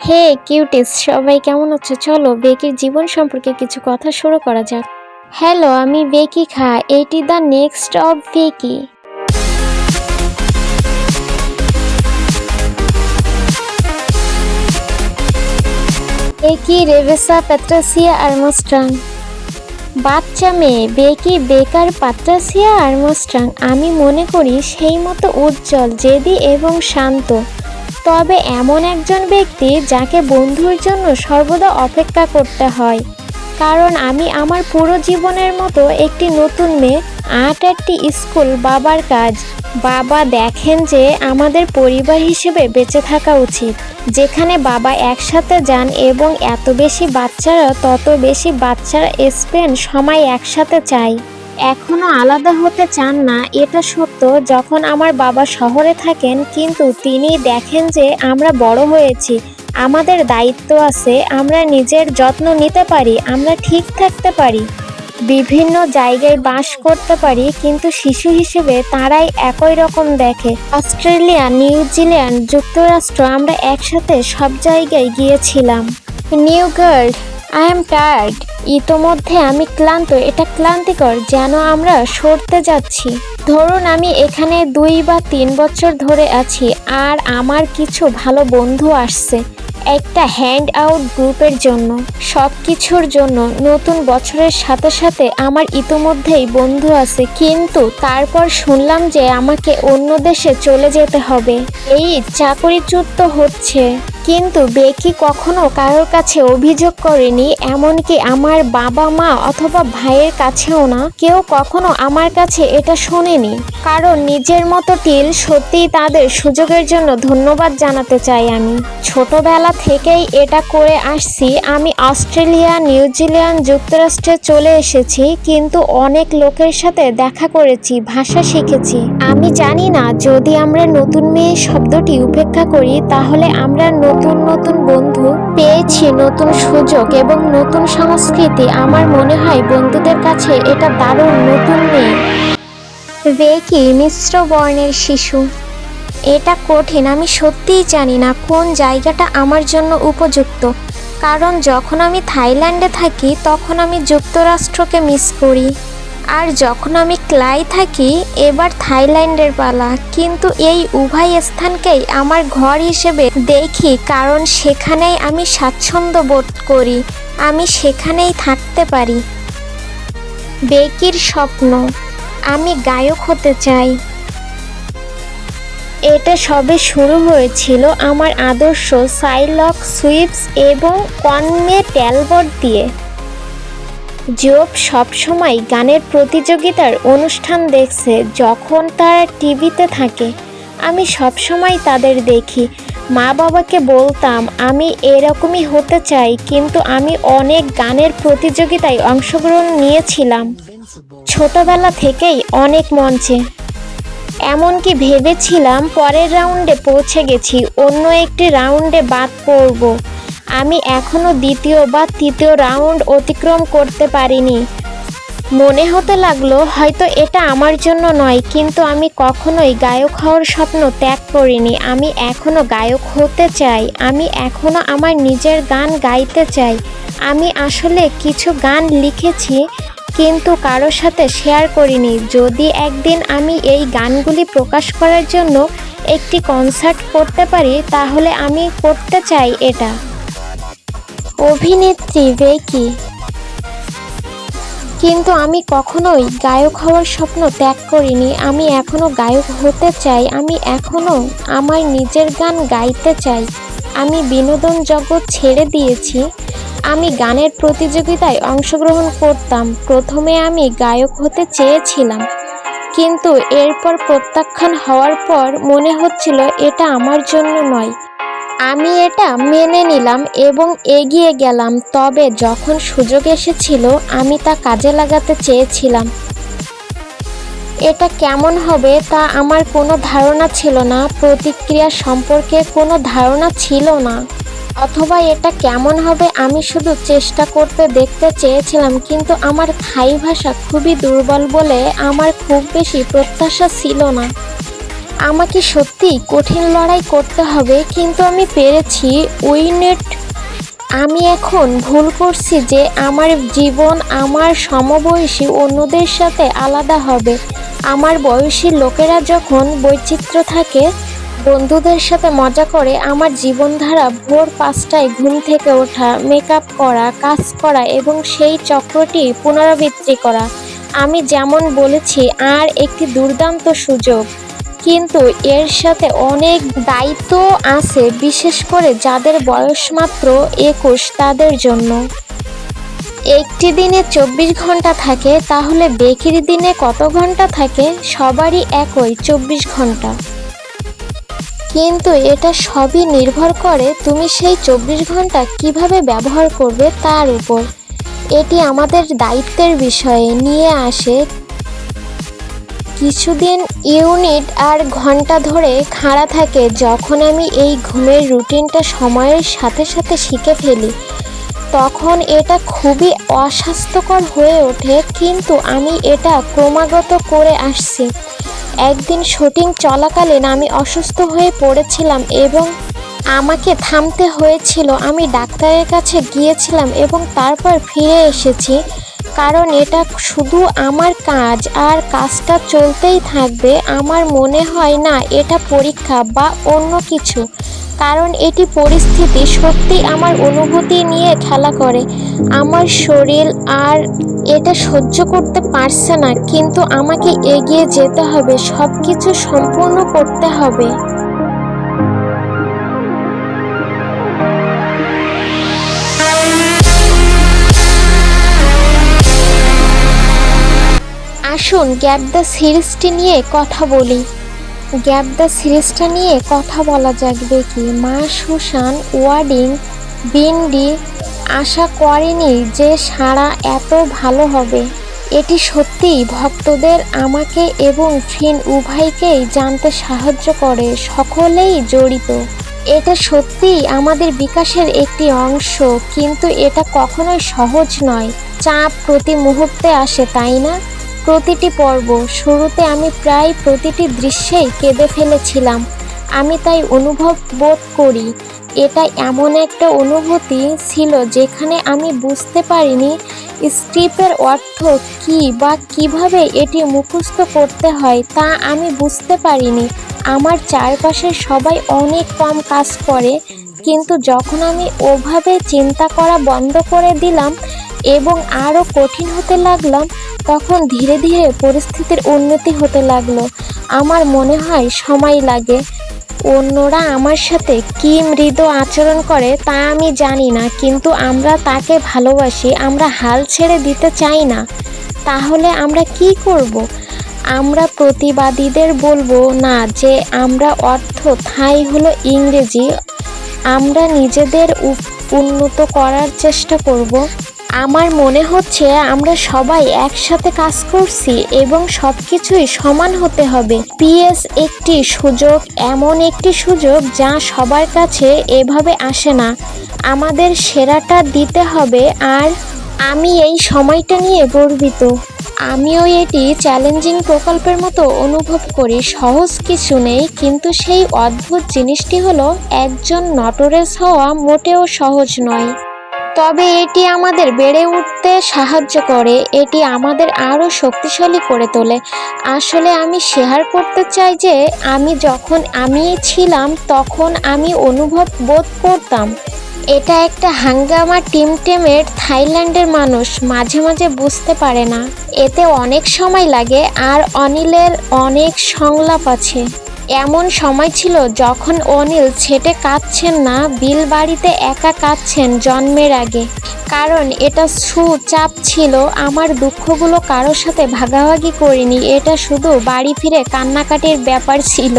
হে cuties, সবাই কেমন আছো? চলো বেকির জীবন সম্পর্কে কিছু কথা শুরু করা যাক। হ্যালো, আমি বেকি খা। এটি the next of Becky. Becky Rebecca Patricia Armstrong. বাচ্চা মেয়ে বেকি বেকার প্যাট্রিসিয়া আর্মস্ট্রং। আমি মনে করি সেই মতো উজ্জ্বল, জেদি এবং শান্ত, তবে এমন একজন ব্যক্তি যাকে বন্ধুর জন্য সর্বদা অপেক্ষা করতে হয়। কারণ আমি আমার পুরো জীবনের মতো একটি নতুন মেয়ে, একটি স্কুল, বাবার কাজ। বাবা দেখেন যে আমাদের পরিবার হিসেবে বেঁচে থাকা উচিত, যেখানে বাবা একসাথে যান এবং এত বেশি বাচ্চারা তত বেশি বাচ্চারা স্পেন্ড সময় একসাথে চায়। এখনো আলাদা হতে চান না, এটা সত্য। যখন আমার বাবা শহরে থাকেন, কিন্তু তিনি দেখেন যে আমরা বড় হয়েছি, আমাদের দায়িত্ব আছে, আমরা নিজের যত্ন নিতে পারি, আমরা ঠিক থাকতে পারি, বিভিন্ন জায়গায় বাস করতে পারি, কিন্তু শিশু হিসেবে তারাই একই রকম দেখে। অস্ট্রেলিয়া, নিউজিল্যান্ড, যুক্তরাষ্ট্র, আমরা একসাথে সব জায়গায় গিয়েছিলাম। New girl, I am tired. ইতোমধ্যে আমি ক্লান্ত। এটা ক্লান্তিকর, যেন আমরা সরতে যাচ্ছি। ধরুন আমি এখানে 2 বা 3 বছর ধরে আছি, আর আমার কিছু ভালো বন্ধু আসছে একটা হ্যান্ড আউট গ্রুপের জন্য, সব কিছুর জন্য। নতুন বছরের সাথে সাথে আমার ইতোমধ্যেই বন্ধু আছে, কিন্তু তারপর শুনলাম যে আমাকে অন্য দেশে চলে যেতে হবে। এই চাকরিচ্যুত হচ্ছে। কিন্তু বেকি কখনো কারোর কাছে অভিযোগ করেনি, এমনকি আমার বাবা মা অথবা ভাইয়ের কাছেও না। কেউ কখনো আমার কাছে এটা শোনেনি, কারণ নিজের মতো টিল। সত্যিই তাদের সুযোগের জন্য ধন্যবাদ জানাতে চাই। আমি ছোটবেলা থেকেই এটা করে আসছি। আমি অস্ট্রেলিয়া, নিউজিল্যান্ড, যুক্তরাষ্ট্রে চলে এসেছি, কিন্তু অনেক লোকের সাথে দেখা করেছি, ভাষা শিখেছি। আমি জানি না, যদি আমরা নতুন মেয়ে শব্দটি উপেক্ষা করি, তাহলে আমরা নতুন নতুন বন্ধু পেয়েছি, নতুন সুযোগ এবং নতুন সংস্কৃতি। আমার মনে হয় বন্ধুদের কাছে এটা দারুণ। নতুন মেয়ে বেকি মিশ্র বর্ণের শিশু। এটা কঠিন। আমি সত্যিই জানি না কোন জায়গাটা আমার জন্য উপযুক্ত। কারণ যখন আমি থাইল্যান্ডে থাকি, তখন আমি যুক্তরাষ্ট্রকে মিস করি, আর যখন আমি ক্লাই থাকি, এবার থাইল্যান্ডের পালা। কিন্তু এই উভয় স্থানকেই আমার ঘর হিসেবে দেখি, কারণ সেখানেই আমি স্বাচ্ছন্দ্য বোধ করি, আমি সেখানেই থাকতে পারি। বেকির স্বপ্ন, আমি গায়ক হতে চাই। এটা সবে শুরু হয়েছিল আমার আদর্শ সাইলক সুইপস এবং কনমে ট্যালবট দিয়ে। জব সবসময় গানের প্রতিযোগিতার অনুষ্ঠান দেখছে যখন তারা টিভিতে থাকে। আমি সবসময় তাদের দেখি। মা বাবাকে বলতাম আমি এরকমই হতে চাই, কিন্তু আমি অনেক গানের প্রতিযোগিতায় অংশগ্রহণ নিয়েছিলাম ছোটবেলা থেকেই, অনেক মঞ্চে। এমনকি ভেবেছিলাম পরের রাউন্ডে পৌঁছে গেছি, অন্য একটি রাউন্ডে বাদ পড়ব। আমি এখনও 2য় বা 3য় রাউন্ড অতিক্রম করতে পারিনি। মনে হতে লাগলো হয়তো এটা আমার জন্য নয়, কিন্তু আমি কখনোই গায়ক হওয়ার স্বপ্ন ত্যাগ করিনি। আমি এখনও গায়ক হতে চাই। আমি এখনও আমার নিজের গান গাইতে চাই। আমি আসলে কিছু গান লিখেছি, কিন্তু কারোর সাথে শেয়ার করিনি। যদি একদিন আমি এই গানগুলি প্রকাশ করার জন্য একটি কনসার্ট করতে পারি, তাহলে আমি করতে চাই এটা। অভিনেত্রী বেকি। কিন্তু আমি কখনোই গায়ক হওয়ার স্বপ্ন ত্যাগ করিনি। আমি এখনও গায়ক হতে চাই। আমি এখনও আমার নিজের গান গাইতে চাই। আমি বিনোদন জগৎ ছেড়ে দিয়েছি। আমি গানের প্রতিযোগিতায় অংশগ্রহণ করতাম। প্রথমে আমি গায়ক হতে চেয়েছিলাম, কিন্তু এরপর প্রত্যাখ্যান হওয়ার পর মনে হচ্ছিল এটা আমার জন্য নয়। আমি এটা মেনে নিলাম এবং এগিয়ে গেলাম। তবে যখন সুযোগ এসেছিল, আমি তা কাজে লাগাতে চেয়েছিলাম। এটা কেমন হবে তা আমার কোনো ধারণা ছিল না। প্রতিক্রিয়া সম্পর্কে কোনো ধারণা ছিল না। অথবা এটা কেমন হবে আমি শুধু চেষ্টা করতে দেখতে চেয়েছিলাম। কিন্তু আমার থাই ভাষা খুবই দুর্বল বলে আমার খুব বেশি প্রত্যাশা ছিল না। আমাকে সত্যি কঠিন লড়াই করতে হবে, কিন্তু আমি পেরেছি। উইনেট, আমি এখন ভুল করছি যে আমার জীবন আমার সমবয়সী অন্যদের সাথে আলাদা হবে। আমার বয়সী লোকেরা যখন বৈচিত্র্য থাকে, বন্ধুদের সাথে মজা করে, আমার জীবনধারা ভোর 5টায় ঘুম থেকে ওঠা, মেকআপ করা, কাজ করা এবং সেই চক্রটি পুনরাবৃত্তি করা। আমি যেমন বলেছি, আর একটি দুর্দান্ত সুযোগ, কিন্তু এর সাথে অনেক দায়িত্ব আছে, বিশেষ করে যাদের বয়স মাত্র 21 তাদের জন্য। একটি দিনে 24 ঘন্টা থাকে, তাহলে বেকির দিনে কত ঘন্টা থাকে? সবারই একই 24 ঘন্টা। কিন্তু এটা সবই নির্ভর করে তুমি সেই 24 ঘন্টা কিভাবে ব্যবহার করবে তার উপর। এটি আমাদের দায়িত্বের বিষয়ে নিয়ে আসে। কিছুদিন ইউনিট আর ঘন্টা ধরে খাড়া থাকে। যখন আমি এই ঘুমের রুটিনটা সময়ের সাথে সাথে শিখে ফেলি, তখন এটা খুবই অস্বাস্থ্যকর হয়ে ওঠে, কিন্তু আমি এটা ক্রমাগত করে আসছি। একদিন শুটিং চলাকালীন আমি অসুস্থ হয়ে পড়েছিলাম এবং আমাকে থামতে হয়েছিল। আমি ডাক্তারের কাছে গিয়েছিলাম এবং তারপর ফিরে এসেছি, কারণ এটা শুধু আমার কাজ, আর কাজটা চলতেই থাকবে। আমার মনে হয় না এটা পরীক্ষা বা অন্য কিছু, কারণ এটি পরিস্থিতি সত্যি আমার অনুভূতি নিয়ে খেলা করে। আমার শরীর আর এটা সহ্য করতে পারছে না, কিন্তু আমাকে এগিয়ে যেতে হবে, সব কিছু সম্পূর্ণ করতে হবে। আসুন গ্যাপ দ্য সিরিজটি নিয়ে কথা বলি। গ্যাপ দ্য সিরিজটা নিয়ে কথা বলা যাক। বেকি, মা সুসান ওয়ার্ডিং বিন্ডি আশা করেনি যে সারা এত ভালো হবে। এটি সত্যিই ভক্তদের, আমাকে এবং ফিন উভয়কেই জানতে সাহায্য করে। সকলেই জড়িত। এটা সত্যিই আমাদের বিকাশের একটি অংশ, কিন্তু এটা কখনোই সহজ নয়। চাপ প্রতি মুহূর্তে আসে, তাই না? প্রতিটি পর্ব শুরুতে আমি প্রায় প্রতিটি দৃশ্যেই কেঁদে ফেলেছিলাম। আমি তাই অনুভব বোধ করি এটা এমন একটা অনুভূতি ছিল যেখানে আমি বুঝতে পারিনি স্ক্রিপ্টের অর্থ কী বা কিভাবে এটি মুখস্থ করতে হয়, তা আমি বুঝতে পারিনি। আমার চারপাশের সবাই অনেক কম কাজ করে, কিন্তু যখন আমি ওভাবে চিন্তা করা বন্ধ করে দিলাম এবং আরও কঠিন হতে লাগলাম, তখন ধীরে ধীরে পরিস্থিতির উন্নতি হতে লাগলো। আমার মনে হয় সময় লাগে। অন্যরা আমার সাথে কী মৃদু আচরণ করে তা আমি জানি না, কিন্তু আমরা তাকে ভালোবাসি। আমরা হাল ছেড়ে দিতে চাই না। তাহলে আমরা কি করব? আমরা প্রতিবাদীদের বলবো না যে আমরা অর্থ ঠাঁই হলো ইংরেজি। আমরা নিজেদের উন্নত করার চেষ্টা করব। আমার মনে হচ্ছে আমরা সবাই একসাথে কাজ করছি এবং সব কিছুই সমান হতে হবে। পিএস, একটি সুযোগ, এমন একটি সুযোগ যা সবার কাছে এভাবে আসে না। আমাদের সেরাটা দিতে হবে, আর আমি এই সময়টা নিয়ে গর্বিত। আমিও এটি চ্যালেঞ্জিং প্রকল্পের মতো অনুভব করি। সহজ কিছু নেই, কিন্তু সেই অদ্ভুত জিনিসটি হলো একজন নটরেস হওয়া মোটেও সহজ নয়। তবে এটি আমাদের বেড়ে উঠতে সাহায্য করে, এটি আমাদের আরও শক্তিশালী করে তোলে। আসলে আমি শেয়ার করতে চাই যে যখন আমি ছিলাম তখন আমি অনুভব বোধ করতাম এটা একটা হাঙ্গামা। টিমের থাইল্যান্ডের মানুষ মাঝে মাঝে বুঝতে পারে না, এতে অনেক সময় লাগে, আর অনিলের অনেক সংলাপ আছে। এমন সময় ছিল যখন অনিল ছেটে কাঁদছেন না, বিল বাড়িতে একা কাঁদছেন জন্মের আগে, কারণ এটা চাপ ছিল। আমার দুঃখগুলো কারোর সাথে ভাগাভাগি করিনি, এটা শুধু বাড়ি ফিরে কান্নাকাটির ব্যাপার ছিল।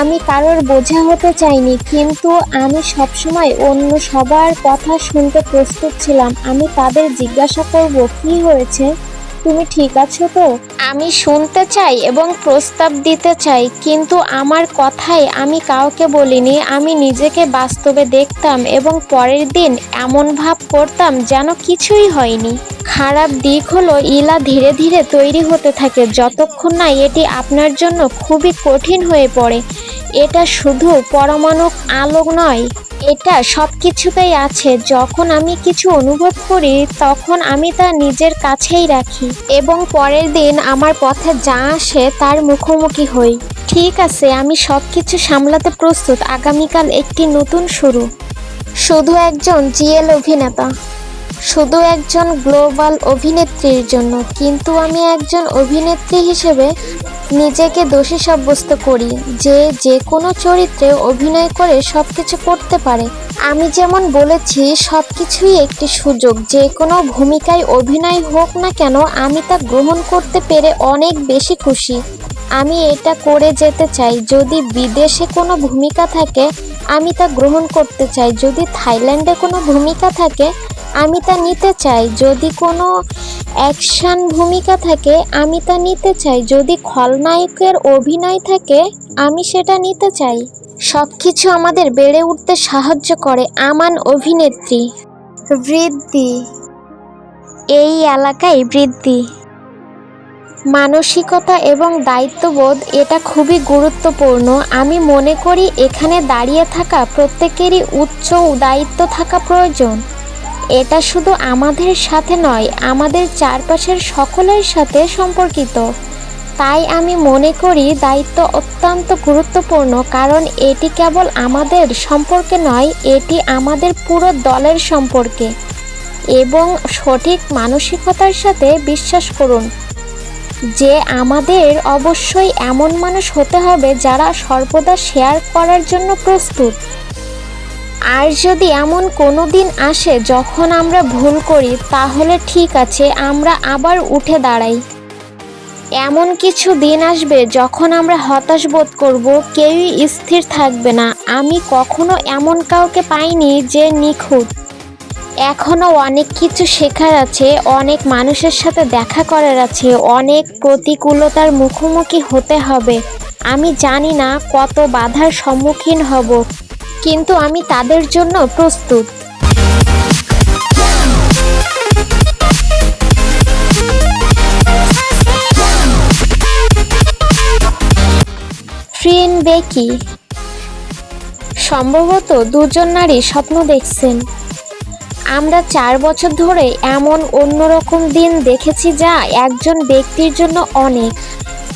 আমি কারোর বোঝা হতে চাইনি, কিন্তু আমি সবসময় অন্য সবার কথা শুনতে প্রস্তুত ছিলাম। আমি তাদের জিজ্ঞাসা করব কি হয়েছে, তুমি ঠিক আছো তো? আমি শুনতে চাই এবং প্রস্তাব দিতে চাই, কিন্তু আমার কথায় আমি কাউকে বলিনি। আমি নিজেকে বাস্তবে দেখতাম এবং পরের দিন এমন ভাব করতাম যেন কিছুই হয়নি। খারাপ দিক হলো ইলা ধীরে ধীরে তৈরি হতে থাকে যতক্ষণ না এটি আপনার জন্য খুবই কঠিন হয়ে পড়ে। এটা শুধু পরমাণু আলোক নয়, এটা সব কিছুতেই আছে। যখন আমি কিছু অনুভব করি তখন আমি তা নিজের কাছেই রাখি এবং পরের দিন আমার পথে যা আসে তার মুখোমুখি হই। ঠিক আছে, আমি সব কিছু সামলাতে প্রস্তুত। আগামীকাল একটি নতুন শুরু। শুধু একজন জিএল অভিনেতা, শুধু একজন গ্লোবাল অভিনেত্রীর জন্য। কিন্তু আমি একজন অভিনেত্রী হিসেবে নিজেকে দোষী সাব্যস্ত করি, যে যে কোনো চরিত্রে অভিনয় করে সব কিছু করতে পারে। আমি যেমন বলেছি, সব কিছুই একটি সুযোগ। যে কোনো ভূমিকায় অভিনয় হোক না কেন, আমি তা গ্রহণ করতে পেরে অনেক বেশি খুশি। আমি এটা করে যেতে চাই। যদি বিদেশে কোনো ভূমিকা থাকে, আমি তা গ্রহণ করতে চাই। যদি থাইল্যান্ডে কোনো ভূমিকা থাকে, আমি তা নিতে চাই। যদি কোনো অ্যাকশন ভূমিকা থাকে, আমি তা নিতে চাই। যদি খলনায়কের অভিনয় থাকে, আমি সেটা নিতে চাই। সব কিছু আমাদের বেড়ে উঠতে সাহায্য করে। আমান অভিনেত্রী। বৃদ্ধি। এই এলাকায় বৃদ্ধি, মানসিকতা এবং দায়িত্ববোধ, এটা খুবই গুরুত্বপূর্ণ। আমি মনে করি এখানে দাঁড়িয়ে থাকা প্রত্যেকেরই উচ্চ দায়িত্ব থাকা প্রয়োজন। এটা শুধু আমাদের সাথে নয়, আমাদের চারপাশের সকলের সাথে সম্পর্কিত। তাই আমি মনে করি দায়িত্ব অত্যন্ত গুরুত্বপূর্ণ, কারণ এটি কেবল আমাদের সম্পর্কে নয়, এটি আমাদের পুরো দলের সম্পর্কে। এবং সঠিক মানসিকতার সাথে বিশ্বাস করুন যে আমাদের অবশ্যই এমন মানুষ হতে হবে যারা সর্বদা শেয়ার করার জন্য প্রস্তুত। আর যদি এমন কোনো দিন আসে যখন আমরা ভুল করি, তাহলে ঠিক আছে, আমরা আবার উঠে দাঁড়াই। এমন কিছু দিন আসবে যখন আমরা হতাশ বোধ করব, কেউই স্থির থাকবে না। আমি কখনো এমন কাউকে পাইনি যে নিখুঁত। এখনও অনেক কিছু শেখার আছে, অনেক মানুষের সাথে দেখা করার আছে, অনেক প্রতিকূলতার মুখোমুখি হতে হবে। আমি জানি না কত বাধার সম্মুখীন হব, কিন্তু আমি তাদের জন্য প্রস্তুত। ফ্রিন বেকি। সম্ভবত দুজন নারী স্বপ্ন দেখছেন। আমরা 4 বছর ধরে এমন অন্যরকম দিন দেখেছি যা একজন ব্যক্তির জন্য অনেক।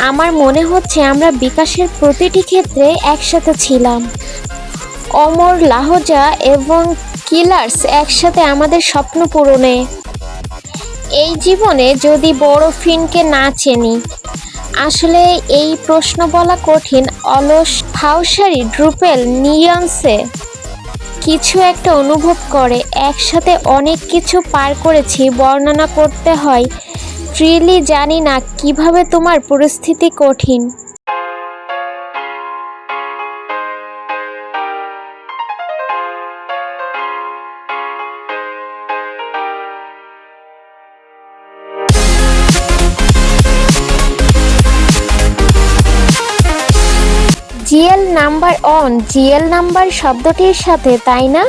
আমার মনে হচ্ছে আমরা বিকাশের প্রতিটি ক্ষেত্রে একসাথে ছিলাম। অমর লাহোজা এবং কিলার্স একসাথে আমাদের স্বপ্ন পূরণে। এই জীবনে যদি বড় ফিনকে না চিনি, আসলে এই প্রশ্ন বলা কঠিন। অলস ফাউসারি ড্রুপেল নিয়ন্সে কিছু একটা অনুভব করে। একসাথে অনেক কিছু পার করেছি, বর্ণনা করতে হয়। রিলি জানি না কিভাবে তোমার পরিস্থিতি কঠিন। GL number on, GL number শব্দটির সাথে, তাই না?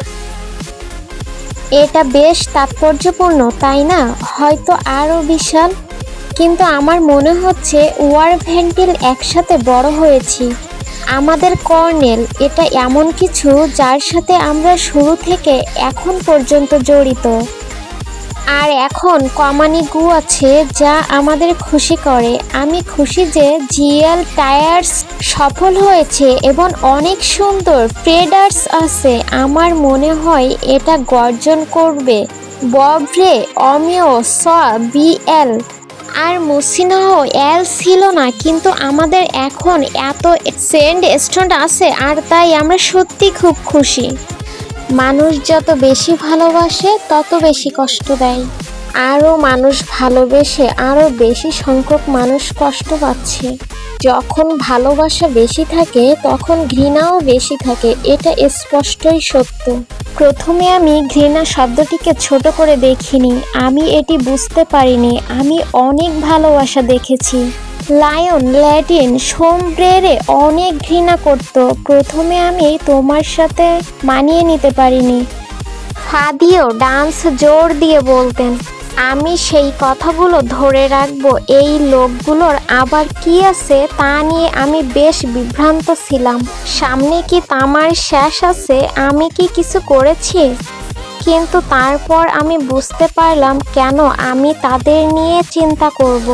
এটা বেশ তাৎপর্যপূর্ণ, তাই না? হয়তো আরও বিশাল, কিন্তু আমার মনে হচ্ছে ওয়ার ভেন্টিল একসাথে বড় হয়েছি। আমাদের কর্নেল, এটা এমন কিছু যার সাথে আমরা শুরু থেকে এখন পর্যন্ত জড়িত। আর এখন কমানি গু আছে যা আমাদের খুশি করে। আমি খুশি যে জিএল টায়ার্স সফল হয়েছে এবং অনেক সুন্দর প্রেডার্স আছে। আমার মনে হয় এটা গর্জন করবে। ববরে অমিও স বিএল আর মুসিনাহ এল ছিল না, কিন্তু আমাদের এখন এত সেন্ড স্টোন আছে, আর তাই আমরা সত্যি খুব খুশি। মানুষ যত বেশি ভালোবাসে তত বেশি কষ্ট দেয়। আরও মানুষ ভালোবেসে আরও বেশি সংখ্যক মানুষ কষ্ট পাচ্ছে। যখন ভালোবাসা বেশি থাকে তখন ঘৃণাও বেশি থাকে, এটা স্পষ্টই সত্য। প্রথমে আমি ঘৃণা শব্দটিকে ছোট করে দেখিনি, আমি এটি বুঝতে পারিনি। আমি অনেক ভালোবাসা দেখেছি। লায়ন ল্যাটিন সোমব্রেরে অনেক ঘৃণা করত। প্রথমে আমি তোমার সাথে মানিয়ে নিতে পারিনি। ফাদিও ডান্স জোর দিয়ে বলতেন। আমি সেই কথাগুলো ধরে রাখবো। এই লোকগুলোর আবার কি আছে তা নিয়ে আমি বেশ বিভ্রান্ত ছিলাম। সামনে কি তামার শেষ আছে? আমি কি কিছু করেছি? কিন্তু তারপর আমি বুঝতে পারলাম কেন আমি তাদের নিয়ে চিন্তা করব।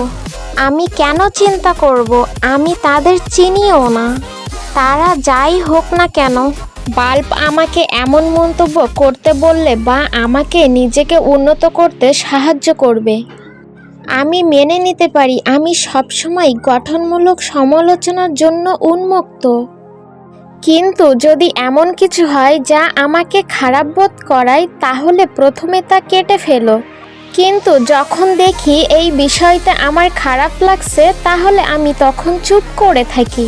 আমি কেন চিন্তা করব? আমি তাদের চিনিও না। তারা যাই হোক না কেন, বাল্ব আমাকে এমন মন্তব্য করতে বললে বা আমাকে নিজেকে উন্নত করতে সাহায্য করবে, আমি মেনে নিতে পারি। আমি সবসময় গঠনমূলক সমালোচনার জন্য উন্মুক্ত। কিন্তু যদি এমন কিছু হয় যা আমাকে খারাপ বোধ করায়, তাহলে প্রথমে তা কেটে ফেলো। কিন্তু যখন দেখি এই বিষয়টা আমার খারাপ লাগছে, তাহলে আমি তখন চুপ করে থাকি।